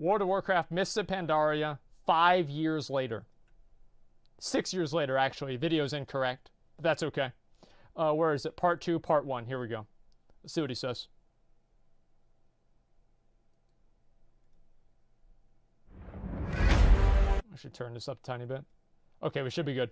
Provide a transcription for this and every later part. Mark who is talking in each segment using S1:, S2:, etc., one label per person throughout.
S1: World of Warcraft Mists of Pandaria 5 years later. 6 years later, actually. Video's incorrect. But that's okay. Where is it? Part 2, Part 1. Here we go. Let's see what he says. I should turn this up a tiny bit. Okay, we should be good.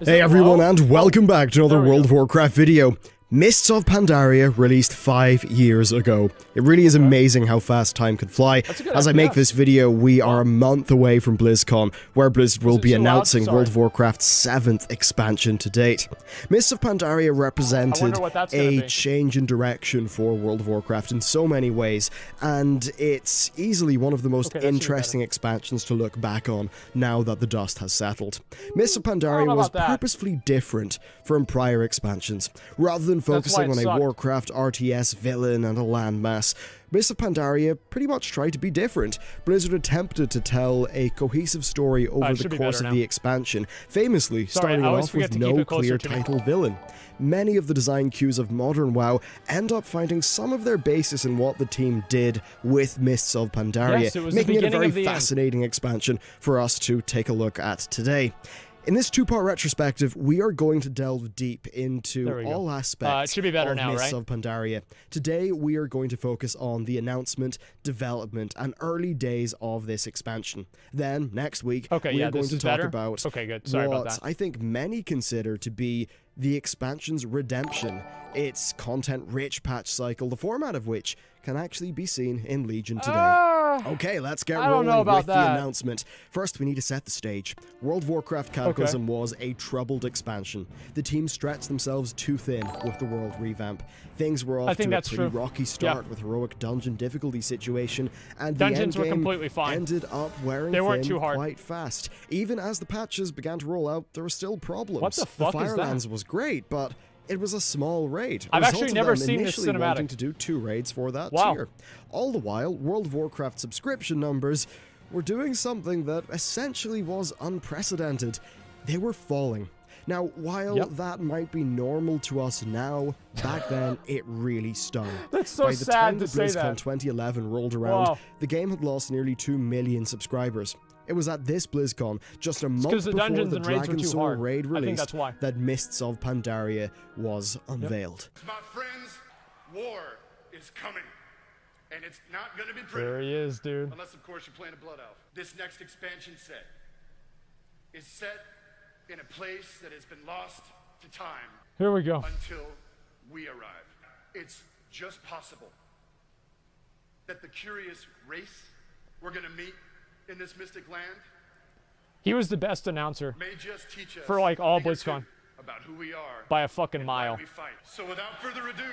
S2: Hey everyone, and welcome back to another World of Warcraft video. Mists of Pandaria released 5 years ago. It really is amazing how fast time could fly. As I make this video, we are a month away from BlizzCon, where Blizzard will be announcing World of Warcraft's 7th expansion to date. Mists of Pandaria represented a change in direction for World of Warcraft in so many ways, and it's easily one of the most interesting expansions to look back on now that the dust has settled. Mists of Pandaria was purposefully different from prior expansions. Rather than focusing on a Warcraft RTS villain and a landmass, Mists of Pandaria pretty much tried to be different. Blizzard attempted to tell a cohesive story over the course of the expansion, famously starting off with no clear title villain. Many of the design cues of modern WoW end up finding some of their basis in what the team did with Mists of Pandaria, making it a very fascinating expansion for us to take a look at today. In this two-part retrospective, we are going to delve deep into all aspects of Mists of Pandaria. Today, we are going to focus on the announcement, development, and early days of this expansion. Then, next week, we are going to talk about what I think many consider to be the expansion's redemption, its content-rich patch cycle, the format of which can actually be seen in Legion today. Okay, let's get rolling with the announcement. First, we need to set the stage. World of Warcraft Cataclysm was a troubled expansion. The team stretched themselves too thin with the world revamp. Things were off to a pretty rocky start with heroic dungeon difficulty situation, and the endgame ended up wearing thin quite fast. Even as the patches began to roll out, there were still problems.
S1: What the fuck is that?
S2: Firelands was great, but it was a small raid.
S1: I've actually never seen this cinematic.
S2: Wanting to do 2 raids for that tier. All the while, World of Warcraft subscription numbers were doing something that essentially was unprecedented. They were falling. Now, while that might be normal to us now, back then it really stung.
S1: That's so sad to say that.
S2: By the time BlizzCon 2011 rolled around, the game had lost nearly 2 million subscribers. It was at this BlizzCon, just a month before the Dragon Soul raid released, that Mists of Pandaria was unveiled.
S3: My friends, war is coming. And it's not going to be pretty.
S1: There he is, dude.
S3: Unless, of course, you're playing a Blood Elf. This next expansion set is set in a place that has been lost to time.
S1: Here we go.
S3: Until we arrive. It's just possible that the curious race we're going to meet in this mystic land,
S1: he was the best announcer
S3: may just teach us
S1: for like all BlizzCon
S3: about who we are
S1: by a fucking mile.
S3: We fight. So without further ado,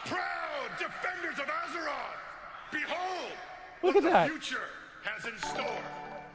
S3: proud defenders of Azeroth, behold
S1: what the
S3: future has in store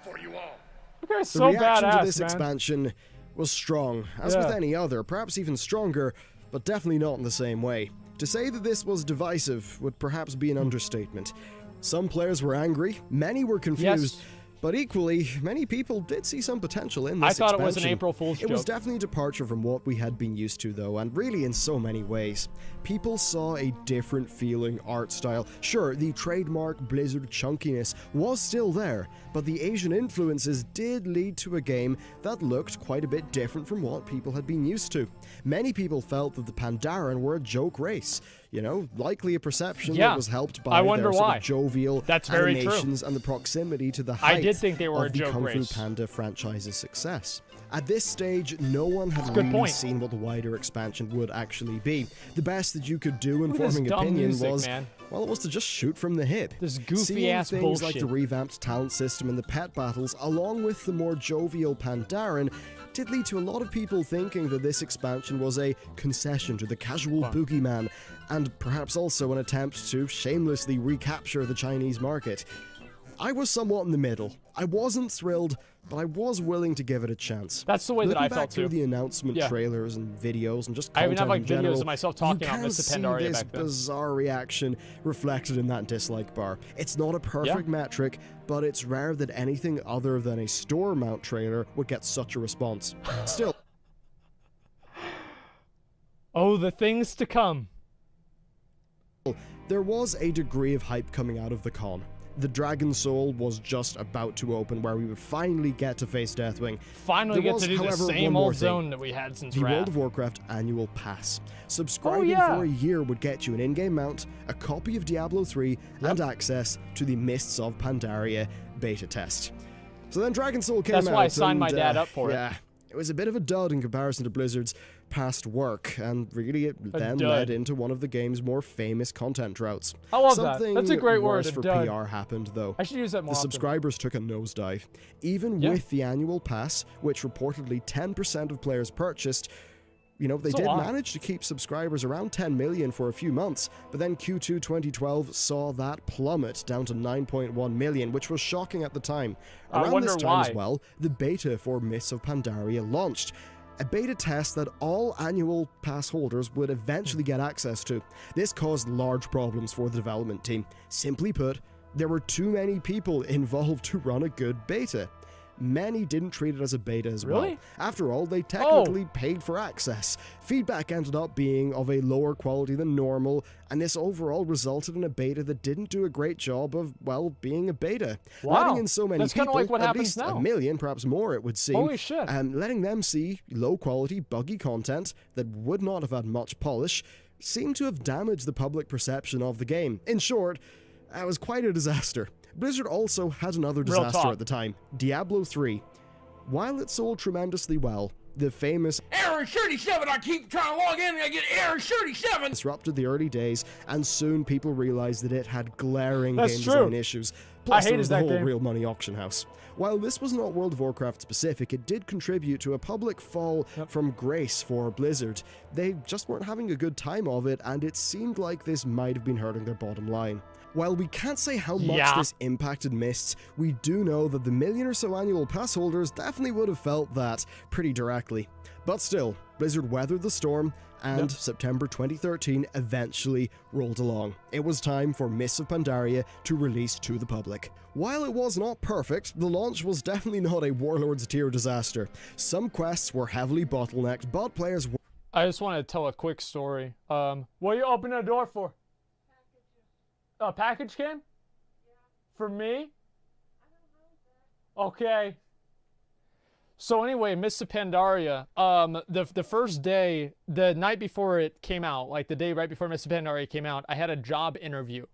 S3: for you all.
S1: Okay, it's so badass, man.
S2: The reaction to this expansion was strong, as with any other, perhaps even stronger, but definitely not in the same way. To say that this was divisive would perhaps be an understatement. Some players were angry, many were confused, but equally, many people did see some potential in this expansion.
S1: I thought it was an April Fool's joke.
S2: It was definitely a departure from what we had been used to, though, and really in so many ways. People saw a different feeling art style. Sure, the trademark Blizzard chunkiness was still there, but the Asian influences did lead to a game that looked quite a bit different from what people had been used to. Many people felt that the Pandaren were a joke race. You know, likely a perception that was helped by their sort of jovial animations and the proximity to the height of the Kung Fu Panda franchise's success. At this stage, no one had really seen what the wider expansion would actually be. The best that you could do in forming opinion was, well, it was to just shoot from the hip.
S1: This goofy-ass bullshit.
S2: Things like the revamped talent system and the pet battles, along with the more jovial Pandaren, did lead to a lot of people thinking that this expansion was a concession to the casual boogeyman, and perhaps also an attempt to shamelessly recapture the Chinese market. I was somewhat in the middle. I wasn't thrilled, but I was willing to give it a chance.
S1: That's the way that I felt too.
S2: Looking back through the announcement trailers and videos and just content
S1: I even have
S2: general,
S1: videos of myself talking on Mists of Pandaria back then.
S2: You can see this bizarre reaction reflected in that dislike bar. It's not a perfect metric, but it's rare that anything other than a store mount trailer would get such a response. Still.
S1: Oh, the things to come.
S2: There was a degree of hype coming out of the con. The Dragon Soul was just about to open, where we would finally get to face Deathwing.
S1: Finally get to do the same old zone that we had since
S2: the
S1: Wrath.
S2: World of Warcraft annual pass. Subscribing for a year would get you an in-game mount, a copy of Diablo 3, and access to the Mists of Pandaria beta test. So then Dragon Soul came out.
S1: That's why I signed my dad up for it.
S2: Yeah, it was a bit of a dud in comparison to Blizzard's past work, and really it then led into one of the game's more famous content droughts.
S1: I love
S2: Something
S1: that. That's a great word,
S2: worse for
S1: dud.
S2: PR happened, though.
S1: I should use that more
S2: The
S1: often.
S2: subscribers took a nosedive. Even with the annual pass, which reportedly 10% of players purchased, you know, they did manage to keep subscribers around 10 million for a few months, but then Q2 2012 saw that plummet down to 9.1 million, which was shocking at the time. Around this time as well, the beta for Mists of Pandaria launched. A beta test that all annual pass holders would eventually get access to. This caused large problems for the development team. Simply put, there were too many people involved to run a good beta. Many didn't treat it as a beta as well. After all, they technically paid for access. Feedback ended up being of a lower quality than normal, and this overall resulted in a beta that didn't do a great job of, well, being a beta. Letting in so many people,
S1: like what
S2: at
S1: happens
S2: least
S1: now.
S2: a million, perhaps more it would seem,
S1: Holy shit.
S2: letting them see low-quality, buggy content that would not have had much polish, seemed to have damaged the public perception of the game. In short, it was quite a disaster. Blizzard also had another disaster at the time, Diablo 3. While it sold tremendously well, the famous
S4: Error 37, I keep trying to log in and I get error 37!
S2: disrupted the early days, and soon people realized that it had glaring game design issues. Plus, there was the whole real money auction house. While this was not World of Warcraft specific, it did contribute to a public fall from grace for Blizzard. They just weren't having a good time of it, and it seemed like this might have been hurting their bottom line. While we can't say how much this impacted Mists, we do know that the million or so annual pass holders definitely would have felt that pretty directly. But still, Blizzard weathered the storm, and September 2013 eventually rolled along. It was time for Mists of Pandaria to release to the public. While it was not perfect, the launch was definitely not a Warlords tier disaster. Some quests were heavily bottlenecked, but players were...
S1: I just want to tell a quick story. What are you opening the door for? A package came? Yeah. For me? I don't know that. Okay. So anyway, Mists of Pandaria, the first day, the night before it came out, like the day right before Mists of Pandaria came out, I had a job interview.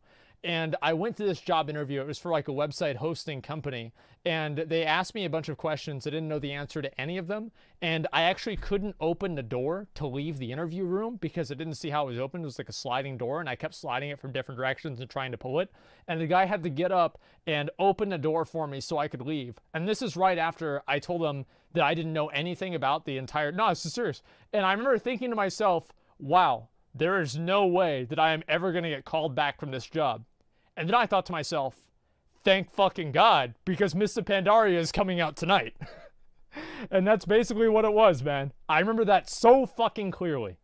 S1: And I went to this job interview. It was for like a website hosting company. And they asked me a bunch of questions. I didn't know the answer to any of them. And I actually couldn't open the door to leave the interview room because I didn't see how it was open. It was like a sliding door, and I kept sliding it from different directions and trying to pull it. And the guy had to get up and open the door for me so I could leave. And this is right after I told him that I didn't know anything about the entire... No, this is serious. And I remember thinking to myself, wow, there is no way that I am ever going to get called back from this job. And then I thought to myself, thank fucking God, because Mists of Pandaria is coming out tonight. And that's basically what it was, man. I remember that so fucking clearly.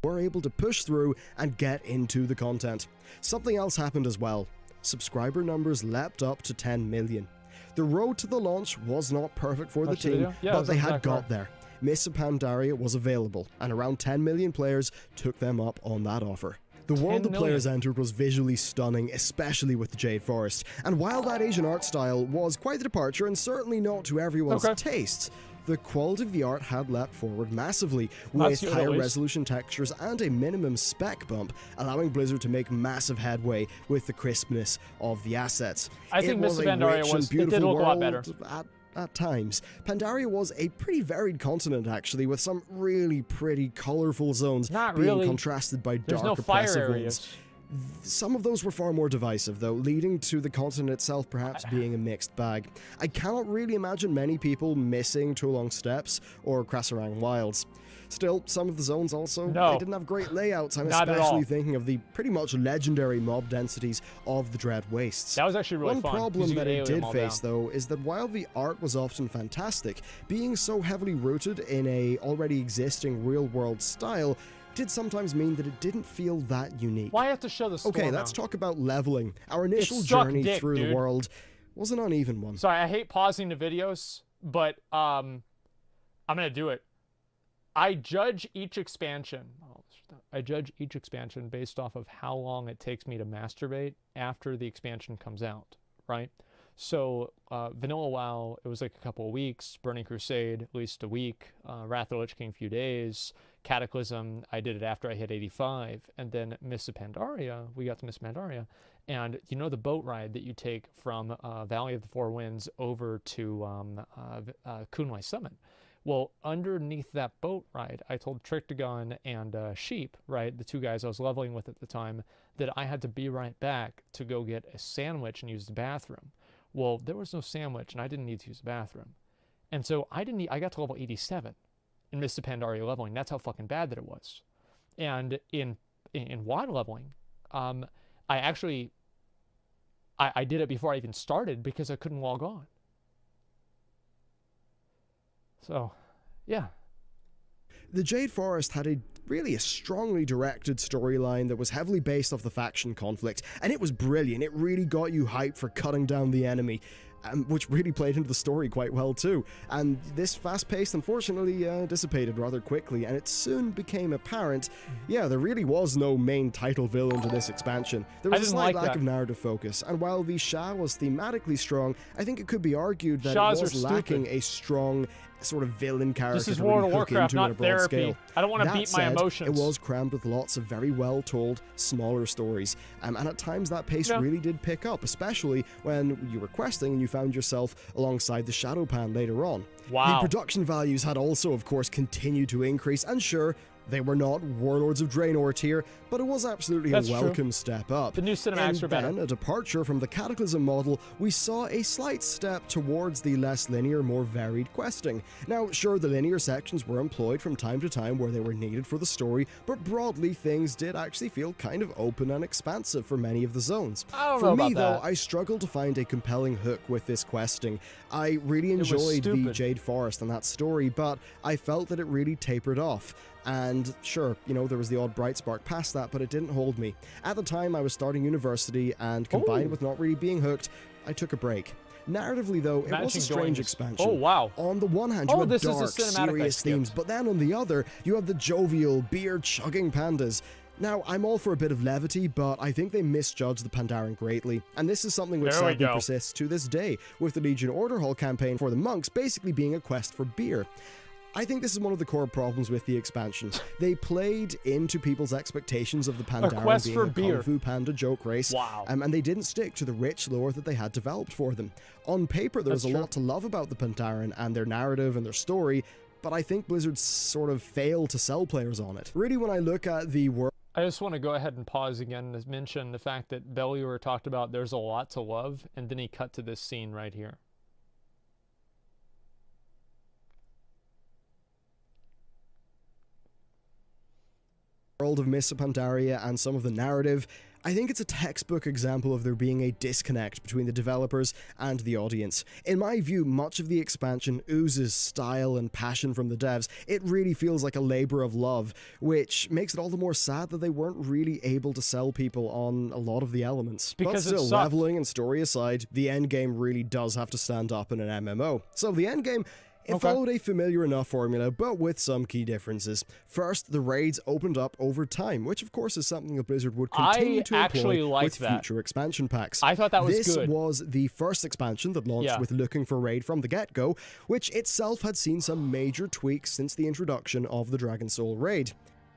S2: Were able to push through and get into the content. Something else happened as well. Subscriber numbers leapt up to 10 million. The road to the launch was not perfect for the team, but they had got there. Mists of Pandaria was available, and around 10 million players took them up on that offer. The world the players entered was visually stunning, especially with the Jade Forest, and while that Asian art style was quite the departure and certainly not to everyone's tastes, the quality of the art had leapt forward massively, with higher resolution textures and a minimum spec bump, allowing Blizzard to make massive headway with the crispness of the assets.
S1: I think Mists of Pandaria it did look a lot better.
S2: At times. Pandaria was a pretty varied continent, actually, with some really pretty colorful zones being contrasted by dark, oppressive ones. Some of those were far more divisive, though, leading to the continent itself perhaps being a mixed bag. I cannot really imagine many people missing Tulong Steppes or Krasarang Wilds. Still, some of the zones also they didn't have great layouts. I'm especially thinking of the pretty much legendary mob densities of the Dread Wastes.
S1: That was actually really fun.
S2: One problem that it did face, though, is that while the art was often fantastic, being so heavily rooted in a already existing real-world style did sometimes mean that it didn't feel that unique.
S1: Why have to show the score
S2: Okay, let's talk about leveling. Our initial journey through the world was an uneven one.
S1: Sorry, I hate pausing the videos, but I'm gonna do it. I judge each expansion. I judge each expansion based off of how long it takes me to masturbate after the expansion comes out, right? So Vanilla WoW, it was like a couple of weeks. Burning Crusade, at least a week. Wrath of the Lich King, a few days. Cataclysm, I did it after I hit 85. And then Mists of Pandaria, we got to Mists of Pandaria. And you know the boat ride that you take from Valley of the Four Winds over to Kunlai Summit? Well, underneath that boat ride, I told Trictagon and Sheep, right, the two guys I was leveling with at the time, that I had to be right back to go get a sandwich and use the bathroom. Well, there was no sandwich, and I didn't need to use the bathroom. And so I got to level 87 in Mists of Pandaria leveling. That's how fucking bad that it was. And in WoD leveling, I did it before I even started because I couldn't log on. So, yeah.
S2: The Jade Forest had a strongly directed storyline that was heavily based off the faction conflict, and it was brilliant. It really got you hyped for cutting down the enemy, which really played into the story quite well too. And this fast-paced, unfortunately, dissipated rather quickly, and it soon became apparent, yeah, there really was no main title villain to this expansion. There was a slight lack of narrative focus, and while the Shah was thematically strong, I think it could be argued that it was lacking a strong sort of villain character.
S1: This is World of Warcraft, not therapy. I don't want to beat my emotions.
S2: It was crammed with lots of very well-told, smaller stories, and at times that pace really did pick up, especially when you were questing and you found yourself alongside the Shadowpan later on.
S1: Wow.
S2: The production values had also, of course, continued to increase, and sure, they were not Warlords of Draenor tier, but it was absolutely a welcome step up.
S1: The new cinematics were better.
S2: And then, a departure from the Cataclysm model, we saw a slight step towards the less linear, more varied questing. Now, sure, the linear sections were employed from time to time where they were needed for the story, but broadly, things did actually feel kind of open and expansive for many of the zones. For me, though, I struggled to find a compelling hook with this questing. I really enjoyed the Jade Forest and that story, but I felt that it really tapered off. And sure, you know, there was the odd bright spark past that, but it didn't hold me. At the time, I was starting university, and combined with not really being hooked, I took a break. Narratively, though, it was a strange expansion.
S1: Oh, wow.
S2: On the one hand, you had dark, serious themes, but then on the other, you had the jovial, beer-chugging pandas. Now, I'm all for a bit of levity, but I think they misjudged the Pandaren greatly, and this is something which sadly persists to this day, with the Legion Order Hall campaign for the monks basically being a quest for beer. I think this is one of the core problems with the expansion. They played into people's expectations of the Pandaren being a Kung Fu Panda joke race, and they didn't stick to the rich lore that they had developed for them. On paper, there's a lot to love about the Pandaren and their narrative and their story, but I think Blizzard sort of failed to sell players on it. Really, when I look at the world...
S1: I just want to go ahead and pause again to mention the fact that Bellular talked about there's a lot to love, and then he cut to this scene right here.
S2: World of Mists of Pandaria and some of the narrative, I think it's a textbook example of there being a disconnect between the developers and the audience. In my view, much of the expansion oozes style and passion from the devs. It really feels like a labor of love, which makes it all the more sad that they weren't really able to sell people on a lot of the elements. But still, leveling and story aside, the endgame really does have to stand up in an MMO. So the endgame... It followed a familiar enough formula, but with some key differences. First, the raids opened up over time, which of course is something that Blizzard would continue to employ with future expansion packs.
S1: I thought that was
S2: good. This was the first expansion that launched with Looking for Raid from the get-go, which itself had seen some major tweaks since the introduction of the Dragon Soul raid.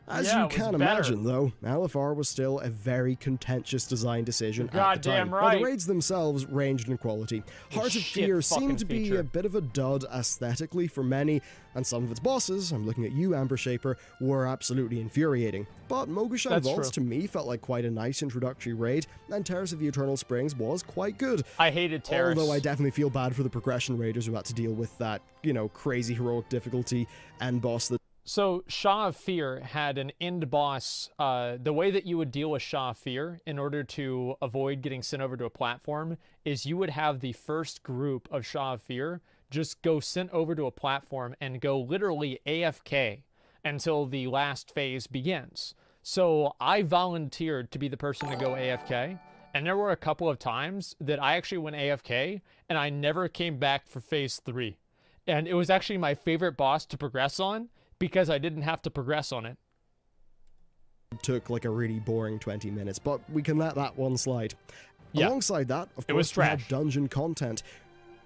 S2: As you can imagine, though, LFR was still a very contentious design decision at the time. While the raids themselves ranged in quality, Heart of Fear seemed to be a bit of a dud aesthetically for many, and some of its bosses, I'm looking at you, Amber Shaper, were absolutely infuriating. But Mogushan Vaults to me felt like quite a nice introductory raid, and Terrace of the Eternal Springs was quite good.
S1: I hated Terrace.
S2: Although I definitely feel bad for the progression raiders who had to deal with that, you know, crazy heroic difficulty and boss that...
S1: So Shah of Fear had an end boss. The way that you would deal with Shah of Fear in order to avoid getting sent over to a platform is you would have the first group of Shah of Fear just go sent over to a platform and go literally AFK until the last phase begins. So I volunteered to be the person to go AFK, and there were a couple of times that I actually went AFK and I never came back for phase 3. And it was actually my favorite boss to progress on, because I didn't have to progress on it.
S2: Took like a really boring 20 minutes, but we can let that one slide.
S1: Yeah.
S2: Alongside that, of
S1: It was
S2: course, we had
S1: trash.
S2: dungeon content,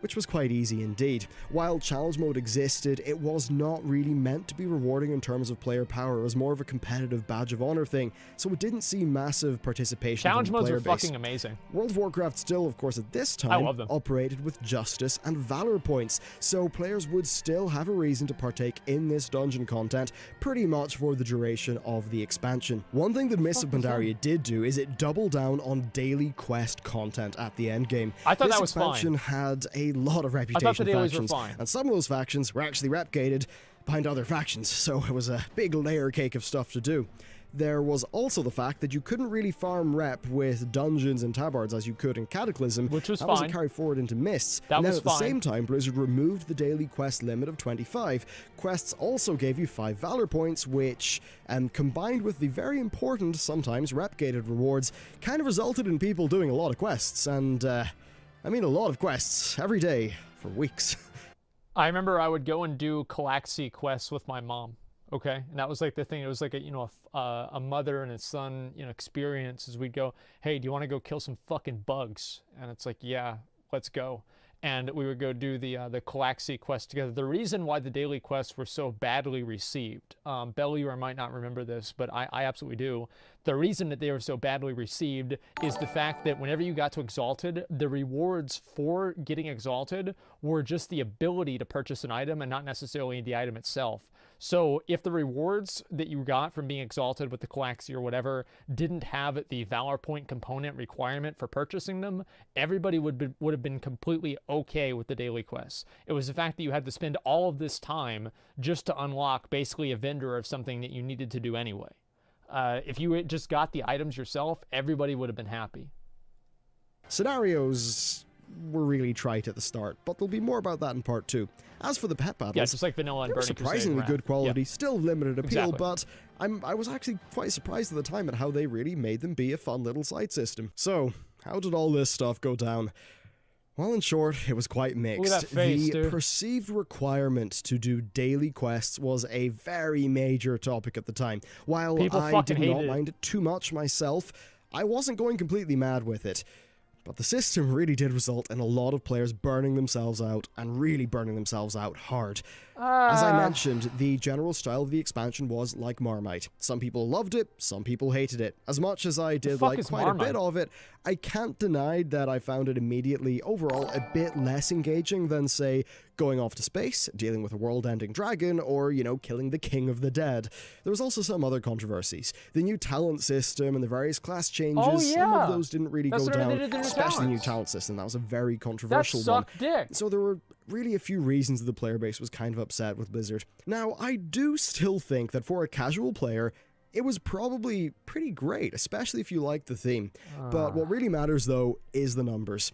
S2: which was quite easy indeed. While challenge mode existed, it was not really meant to be rewarding in terms of player power. It was more of a competitive badge of honor thing, so it didn't see massive participation
S1: Challenge
S2: from the
S1: modes
S2: player
S1: are
S2: base.
S1: fucking amazing.
S2: World of Warcraft still, of course, at this time,
S1: love them.
S2: operated with justice and valor points, so players would still have a reason to partake in this dungeon content pretty much for the duration of the expansion. One thing that Mists of Pandaria did do is it doubled down on daily quest content at the end game.
S1: I thought
S2: this
S1: that was fine.
S2: expansion had a lot of reputation
S1: the dailies were
S2: factions,
S1: fine.
S2: and some of those factions were actually rep-gated behind other factions, so it was a big layer cake of stuff to do. There was also the fact that you couldn't really farm rep with dungeons and tabards as you could in Cataclysm.
S1: Which was
S2: that
S1: fine.
S2: wasn't carried forward into Mists.
S1: That
S2: and then
S1: was
S2: at the
S1: fine.
S2: same time, Blizzard removed the daily quest limit of 25. Quests also gave you 5 Valor points, which, combined with the very important, sometimes rep-gated rewards, kind of resulted in people doing a lot of quests, and, I mean a lot of quests, every day, for weeks.
S1: I remember I would go and do Calaxy quests with my mom. Okay, and that was like the thing. It was like a mother and a son experience. As we'd go, hey, do you want to go kill some fucking bugs? And it's like, yeah, let's go. And we would go do the Calaxy quest together. The reason why the daily quests were so badly received, Bellular might not remember this, but I absolutely do. The reason that they were so badly received is the fact that whenever you got to Exalted, the rewards for getting Exalted were just the ability to purchase an item and not necessarily the item itself. So if the rewards that you got from being Exalted with the Calaxy or whatever didn't have the Valor Point component requirement for purchasing them, everybody would have been completely okay with the daily quests. It was the fact that you had to spend all of this time just to unlock basically a vendor of something that you needed to do anyway. If you had just got the items yourself, everybody would have been happy.
S2: Scenarios were really trite at the start, but there'll be more about that in part 2. As for the pet battles,
S1: Yeah, just like Vanilla and
S2: they were
S1: Burning Crusade
S2: surprisingly
S1: were
S2: good
S1: at.
S2: quality,
S1: Yeah.
S2: still limited appeal,
S1: Exactly.
S2: but I was actually quite surprised at the time at how they really made them be a fun little side system. So, how did all this stuff go down? Well, in short, it was quite mixed.
S1: Look at that face,
S2: the
S1: dude.
S2: perceived requirement to do daily quests was a very major topic at the time. While
S1: People
S2: I
S1: fucking
S2: did not
S1: hated it.
S2: mind it too much myself, I wasn't going completely mad with it. But the system really did result in a lot of players burning themselves out, and really burning themselves out hard. As I mentioned, the general style of the expansion was like Marmite. Some people loved it, some people hated it. As much as I did
S1: fuck
S2: like
S1: is
S2: quite
S1: Marmite?
S2: a bit of it, I can't deny that I found it immediately, overall, a bit less engaging than, say, going off to space, dealing with a world-ending dragon, or, killing the king of the dead. There was also some other controversies. The new talent system and the various class changes,
S1: Oh,
S2: some
S1: yeah.
S2: of those didn't really
S1: That's
S2: go
S1: whenever
S2: down,
S1: they did the new
S2: especially the new
S1: talents.
S2: talent system. That was a very
S1: That
S2: controversial one.
S1: sucked dick.
S2: So there were really a few reasons that the player base was kind of upset with Blizzard. Now, I do still think that for a casual player, it was probably pretty great, especially if you like the theme. But what really matters, though, is the numbers.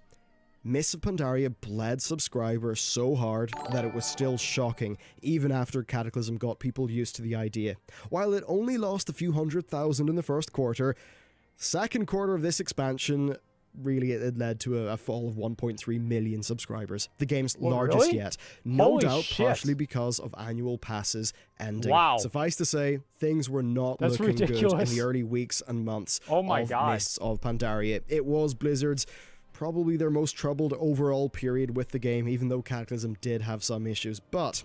S2: Mists of Pandaria bled subscribers so hard that it was still shocking, even after Cataclysm got people used to the idea. While it only lost a few 100,000 in the first quarter, second quarter of this expansion, really it led to a fall of 1.3 million subscribers, the game's largest
S1: really?
S2: yet. No
S1: Holy
S2: doubt
S1: shit.
S2: partially because of annual passes ending.
S1: Wow.
S2: Suffice to say, things were not
S1: That's
S2: looking good in
S1: ridiculous.
S2: the early weeks and months
S1: Oh my
S2: of
S1: God.
S2: Mists of Pandaria. It was Blizzard's probably their most troubled overall period with the game, even though Cataclysm did have some issues. But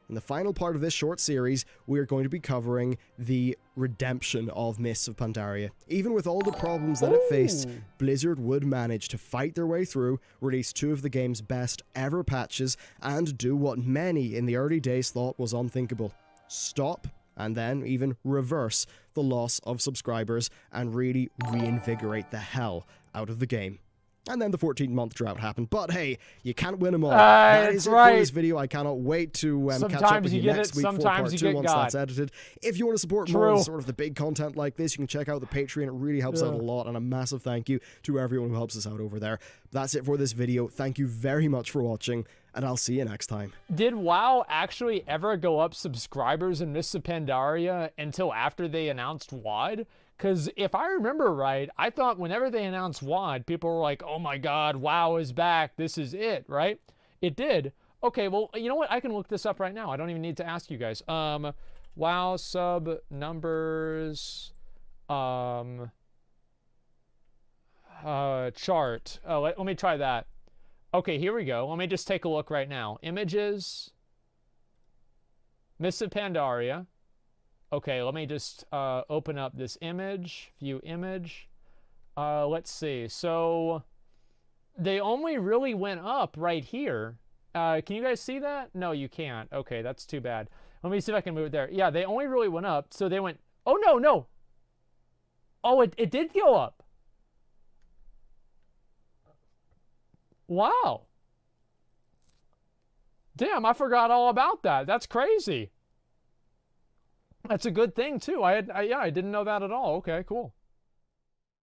S2: in the final part of this short series, we are going to be covering the redemption of Mists of Pandaria. Even with all the problems that it faced, Blizzard would manage to fight their way through, release 2 of the game's best ever patches, and do what many in the early days thought was unthinkable: stop and then even reverse the loss of subscribers and really reinvigorate the hell out of the game. And then the 14-month drought happened. But hey, you can't win them all. That is
S1: that's
S2: it
S1: right.
S2: for this video. I cannot wait to catch up
S1: Sometimes
S2: with
S1: you
S2: you
S1: get
S2: next
S1: it,
S2: week for
S1: sometimes
S2: part
S1: you
S2: 2
S1: get
S2: once
S1: got.
S2: that's edited. If you want to support more of
S1: True.
S2: sort of the big content like this, you can check out the Patreon. It really helps out a lot. And a massive thank you to everyone who helps us out over there. That's it for this video. Thank you very much for watching, and I'll see you next time.
S1: Did WoW actually ever go up subscribers in Mists of Pandaria until after they announced WoD? Because if I remember right, I thought whenever they announced WoD, people were like, oh my God, WoW is back. This is it, right? It did. Okay, well, you know what? I can look this up right now. I don't even need to ask you guys. WoW sub numbers chart. Let me try that. Okay, here we go. Let me just take a look right now. Images. Mists of Pandaria. Okay, let me just open up this image. View image. Let's see. So they only really went up right here. Can you guys see that? No, you can't. Okay, that's too bad. Let me see if I can move it there. Yeah, they only really went up. So they went... Oh, no, no. Oh, it did go up. Wow. Damn, I forgot all about that. That's crazy. That's a good thing, too. Yeah, I didn't know that at all. Okay, cool.